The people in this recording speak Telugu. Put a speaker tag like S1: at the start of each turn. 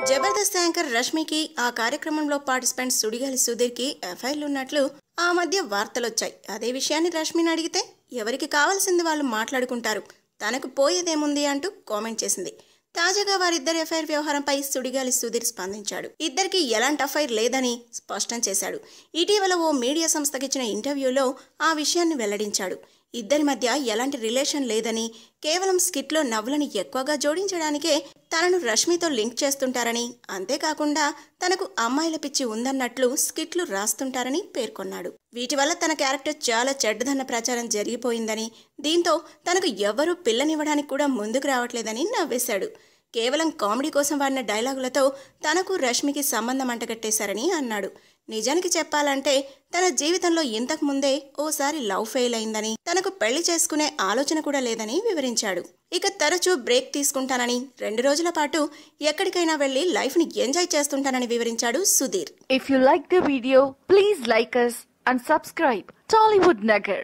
S1: జబర్దస్త్ యాంకర్ రష్మికి ఆ కార్యక్రమంలో పార్టిసిపెంట్ సుడిగాలి సుధీర్కి ఎఫ్ఐఆర్లు ఉన్నట్లు ఆ మధ్య వార్తలొచ్చాయి. అదే విషయాన్ని రష్మిని అడిగితే ఎవరికి కావాల్సింది వాళ్ళు మాట్లాడుకుంటారు, తనకు పోయేదేముంది అంటూ కామెంట్ చేసింది. తాజాగా వారిద్దరి ఎఫ్ఐఆర్ వ్యవహారంపై సుడిగాలి సుధీర్ స్పందించాడు. ఇద్దరికి ఎలాంటి అఫైర్ లేదని స్పష్టం చేశాడు. ఇటీవల ఓ మీడియా సంస్థకిచ్చిన ఇంటర్వ్యూలో ఆ విషయాన్ని వెల్లడించాడు. ఇద్దరి మధ్య ఎలాంటి రిలేషన్ లేదని, కేవలం స్కిట్లో నవ్వులను ఎక్కువగా జోడించడానికే తనను రష్మితో లింక్ చేస్తుంటారని, అంతేకాకుండా తనకు అమ్మాయిల పిచ్చి ఉందన్నట్లు స్కిట్లు రాస్తుంటారని పేర్కొన్నాడు. వీటి వల్ల తన క్యారెక్టర్ చాలా చెడ్డదన్న ప్రచారం జరిగిపోయిందని, దీంతో తనకు ఎవరూ పిల్లనివ్వడానికి కూడా ముందుకు రావట్లేదని నవ్వేశాడు. కేవలం కామెడీ కోసం వాడిన డైలాగులతో తనకు రష్మికి సంబంధం అంటగట్టేశారని అన్నాడు. నిజానికి చెప్పాలంటే తన జీవితంలో ఇంతకు ముందే ఓసారి లవ్ ఫెయిల్ అయిందని, తనకు పెళ్లి చేసుకునే ఆలోచన కూడా లేదని వివరించాడు. ఇక తరచూ బ్రేక్ తీసుకుంటానని, 2 రోజుల పాటు ఎక్కడికైనా వెళ్లి లైఫ్ ని ఎంజాయ్ చేస్తుంటానని వివరించాడు Sudheer.
S2: If you like the video, please like us and subscribe Tollywood Nagar.